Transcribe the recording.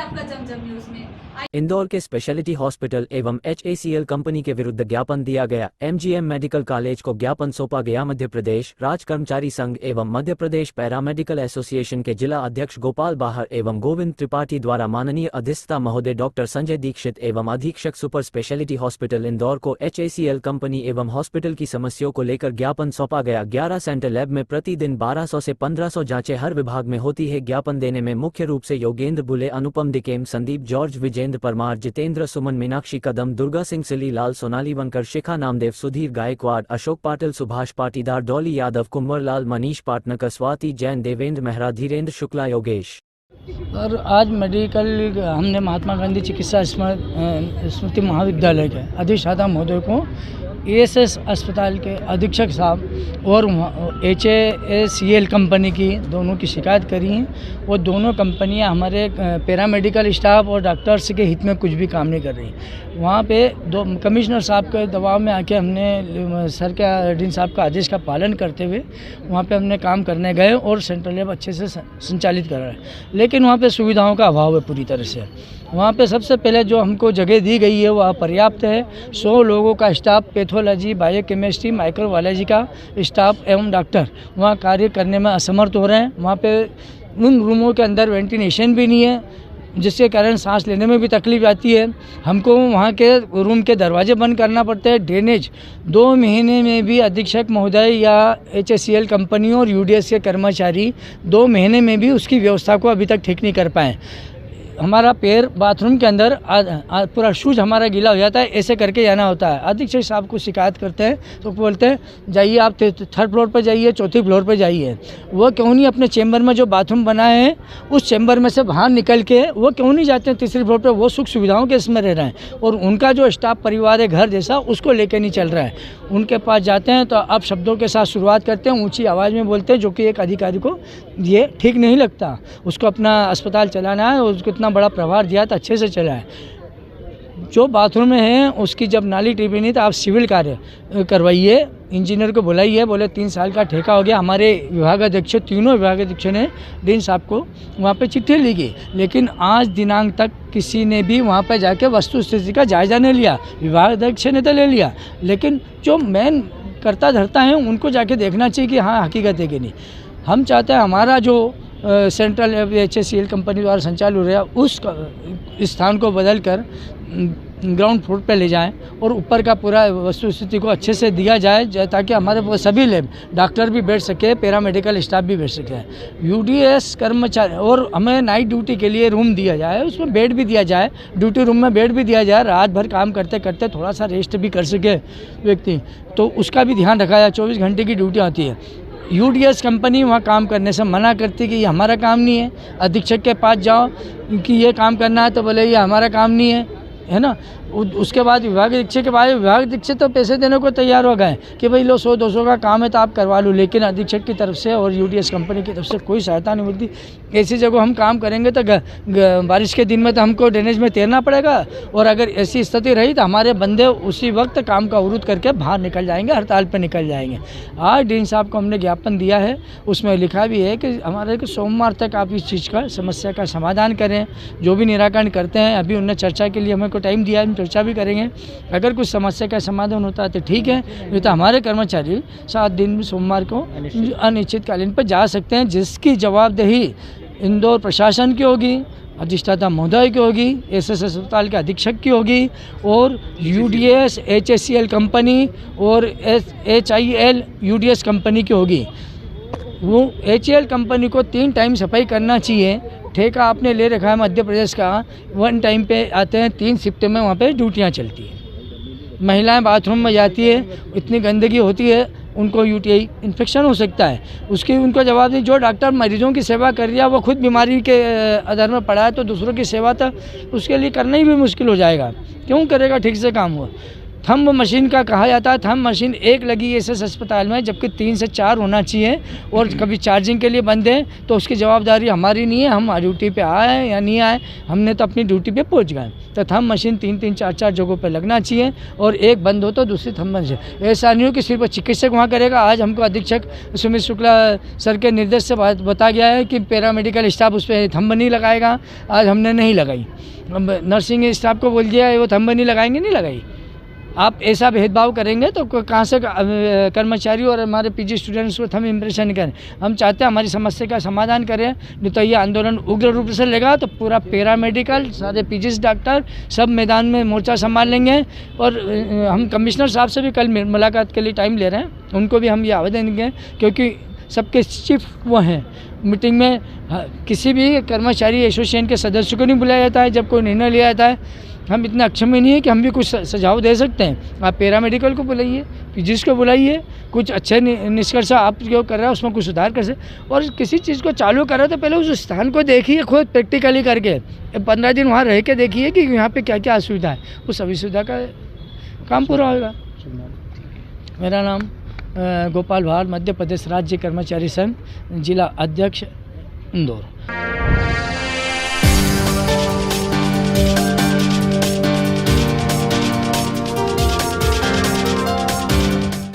आपका जमजम न्यूज में। इंदौर के स्पेशलिटी हॉस्पिटल एवं HACL कंपनी के विरुद्ध ज्ञापन दिया गया। MGM मेडिकल कॉलेज को ज्ञापन सौंपा गया। मध्य प्रदेश राज्य कर्मचारी संघ एवं मध्य प्रदेश पैरामेडिकल एसोसिएशन के जिला अध्यक्ष गोपाल बाहर एवं गोविंद त्रिपाठी द्वारा माननीय अधिष्ठता महोदय डॉक्टर संजय दीक्षित एवं अधीक्षक सुपर स्पेशलिटी हॉस्पिटल इंदौर को HACL कंपनी एवं हॉस्पिटल की समस्याओं को लेकर ज्ञापन सौंपा गया। 11 सेंटर लैब में प्रतिदिन 1200 से 1500 जांचें हर विभाग में होती है। ज्ञापन देने में मुख्य रूप से योगेंद्र बुले, अनुपम डिकेम, संदीप जॉर्ज, विजेंद्र परमार, जितेंद्र सुमन, मीनाक्षी कदम, दुर्गा सिंह, सिली लाल, सोनाली वनकर, शिखा नामदेव, सुधीर गायकवाड़, अशोक पाटिल, सुभाष पाटीदार, डॉली यादव, कुंवर लाल, मनीष पाटनकर, स्वाति जैन, देवेंद्र मेहरा, धीरेन्द्र शुक्ला, योगेश। और आज मेडिकल हमने महात्मा गांधी चिकित्सा स्मृति महाविद्यालय के अधिष्ठाता महोदय को ASS अस्पताल के अधीक्षक साहब और HACL कंपनी की दोनों की शिकायत करी हैं। वो दोनों कंपनियां हमारे पैरामेडिकल स्टाफ और डॉक्टर्स के हित में कुछ भी काम नहीं कर रही। वहाँ पे दो कमिश्नर साहब के दबाव में आके हमने सर के डीन साहब का आदेश का पालन करते हुए वहाँ पे हमने काम करने गए और सेंट्रल लैब अच्छे से संचालित कर रहे हैं, लेकिन वहाँ पे सुविधाओं का अभाव है पूरी तरह से। वहाँ पे सबसे पहले जो हमको जगह दी गई है वह पर्याप्त है। 100 लोगों का स्टाफ, पैथोलॉजी, बायोकेमिस्ट्री, माइक्रोबायोलॉजी का स्टाफ एवं डॉक्टर वहाँ कार्य करने में असमर्थ हो रहे हैं। वहाँ पे उन रूमों के अंदर वेंटिलेशन भी नहीं है, जिसके कारण सांस लेने में भी तकलीफ आती है। हमको वहाँ के रूम के दरवाजे बंद करना पड़ते हैं। ड्रेनेज 2 महीने में भी अधीक्षक महोदय या HACL कंपनी और UDS के कर्मचारी 2 महीने में भी उसकी व्यवस्था को अभी तक ठीक नहीं कर पाए। हमारा पैर बाथरूम के अंदर पूरा शूज हमारा गीला हो जाता है, ऐसे करके जाना होता है। अधीक्षक साहब को शिकायत करते हैं तो बोलते हैं जाइए आप 3rd फ्लोर पर जाइए, 4थी फ्लोर पर जाइए। वो क्यों नहीं अपने चेंबर में जो बाथरूम बनाए हैं उस चेंबर में से बाहर निकल के वो क्यों नहीं जाते हैं 3री फ्लोर पर? वो सुख सुविधाओं के इसमें रह रहे हैं और उनका जो स्टाफ परिवार है घर जैसा उसको लेकर नहीं चल रहा है। उनके पास जाते हैं तो आप शब्दों के साथ शुरुआत करते हैं, ऊँची आवाज़ में बोलते हैं, जो कि एक अधिकारी को ये ठीक नहीं लगता। उसको अपना अस्पताल चलाना है, उसको इतना बड़ा प्रभार दिया तो अच्छे से चलाए। जो बाथरूम में है उसकी जब नाली टिपी नहीं तो आप सिविल कार्य करवाइए, इंजीनियर को बुलाइए। बोले 3 साल का ठेका हो गया। हमारे विभागाध्यक्ष, तीनों विभागाध्यक्षों ने डीन साहब को वहाँ पे चिट्ठी लिखी, लेकिन आज दिनांक तक किसी ने भी वहाँ पे जाके वस्तु स्थिति का जायजा नहीं लिया। विभागाध्यक्ष ने तो ले लिया, लेकिन जो मेन करता धरता है उनको जाके देखना चाहिए कि हाँ हकीकत है कि नहीं। हम चाहते हैं हमारा जो सेंट्रल HACL कंपनी द्वारा संचालित हो रहा है उस स्थान को बदलकर ग्राउंड फ्लोर पे ले जाएं और ऊपर का पूरा वस्तु स्थिति को अच्छे से दिया जाए ताकि हमारे सभी लैब डॉक्टर भी बैठ सके, पैरामेडिकल स्टाफ भी बैठ सके। UDS कर्मचारी और हमें नाइट ड्यूटी के लिए रूम दिया जाए, उसमें बेड भी दिया जाए, ड्यूटी रूम में बेड भी दिया जाए। रात भर काम करते करते थोड़ा सा रेस्ट भी कर सके व्यक्ति, तो उसका भी ध्यान रखा जाए। 24 घंटे की ड्यूटी आती है। UDS कंपनी वहाँ काम करने से मना करती है कि ये हमारा काम नहीं है। अधीक्षक के पास जाओ कि ये काम करना है तो बोले ये हमारा काम नहीं है ना। उसके बाद विभाग अधीक्षक के बाद विभाग अधीक्षक तो पैसे देने को तैयार हो गए कि भाई लो 100-200 का काम है तो आप करवा लो, लेकिन अधीक्षक की तरफ से और UDS कंपनी की तरफ से कोई सहायता नहीं मिलती। ऐसी जगह हम काम करेंगे तो बारिश के दिन में तो हमको ड्रेनेज में तैरना पड़ेगा और अगर ऐसी स्थिति रही तो हमारे बंदे उसी वक्त काम का अवरुद्ध करके बाहर निकल जाएंगे, हड़ताल पर निकल जाएंगे। आज डीन साहब को हमने ज्ञापन दिया है, उसमें लिखा भी है कि हमारे सोमवार तक आप इस चीज़ का समस्या का समाधान करें। जो भी निराकरण करते हैं अभी उन्होंने चर्चा के लिए हमें को टाइम दिया है, हम चर्चा भी करेंगे। अगर कुछ समस्या का समाधान होता है तो ठीक है, नहीं तो हमारे कर्मचारी 7 दिन सोमवार को अनिश्चितकालीन पर जा सकते हैं, जिसकी जवाबदेही इंदौर प्रशासन की होगी, अधिष्ठाता महोदय की होगी, SS अस्पताल के अधीक्षक की होगी और UDS HACL कंपनी और HIL UDS कंपनी की होगी। वो HAL कंपनी को 3 टाइम सफाई करना चाहिए। ठेका आपने ले रखा है मध्य प्रदेश का, 1 टाइम पे आते हैं, 3 शिफ्ट में वहाँ पे ड्यूटियाँ चलती हैं। महिलाएं बाथरूम में जाती है, इतनी गंदगी होती है, उनको UTI इन्फेक्शन हो सकता है। उसकी उनको जवाब नहीं। जो डॉक्टर मरीजों की सेवा कर रहा है वो खुद बीमारी के आधार में पड़ा है, तो दूसरों की सेवा तो उसके लिए करना ही भी मुश्किल हो जाएगा। क्यों करेगा ठीक से काम? हुआ थंब मशीन का कहा जाता है, थंब मशीन एक लगी है एसएस अस्पताल में, जबकि 3 से 4 होना चाहिए, और कभी चार्जिंग के लिए बंद है तो उसकी जवाबदारी हमारी नहीं है, हम ड्यूटी पे आए या नहीं आए, हमने तो अपनी ड्यूटी पे पहुंच गए। तो थंब मशीन 3-3, 4-4 जगहों पे लगना चाहिए, और एक बंद हो तो दूसरी थंब मशीन। ऐसा नहीं हो कि सिर्फ चिकित्सक वहाँ करेगा। आज हमको अधीक्षक सुमित शुक्ला सर के निर्देश से बता गया है कि पैरामेडिकल स्टाफ उस पर थंब नहीं लगाएगा। आज हमने नहीं लगाई, नर्सिंग स्टाफ को बोल दिया है वो थंब नहीं लगाएंगे, नहीं लगाई। आप ऐसा भेदभाव करेंगे तो कहाँ से कर्मचारी और हमारे पीजी स्टूडेंट्स को थंब इम्प्रेशन करें। हम चाहते हैं हमारी समस्या का समाधान करें, नहीं तो ये आंदोलन उग्र रूप से लेगा तो पूरा पैरामेडिकल, सारे पीजी डॉक्टर सब मैदान में मोर्चा संभाल लेंगे। और हम कमिश्नर साहब से भी कल मुलाकात के लिए टाइम ले रहे हैं, उनको भी हम ये आवेदन देंगे, क्योंकि सबके चीफ वो हैं। मीटिंग में किसी भी कर्मचारी एसोसिएशन के सदस्य को नहीं बुलाया जाता है जब कोई निर्णय लिया जाता है। हम इतना अक्षम ही नहीं है कि हम भी कुछ सुझाव दे सकते हैं। आप पैरामेडिकल को बुलाइए, पीजीज को बुलाइए, कुछ अच्छे निष्कर्ष आप जो कर रहे हैं उसमें कुछ सुधार कर सकते। और किसी चीज़ को चालू कर रहे हो तो पहले उस स्थान को देखिए, खुद प्रैक्टिकली करके 15 दिन वहाँ रह के देखिए कि यहाँ पे क्या क्या असुविधा है, उस सभी सुविधा का काम पूरा होगा। मेरा नाम गोपाल भार, मध्य प्रदेश राज्य कर्मचारी संघ, जिला अध्यक्ष, इंदौर।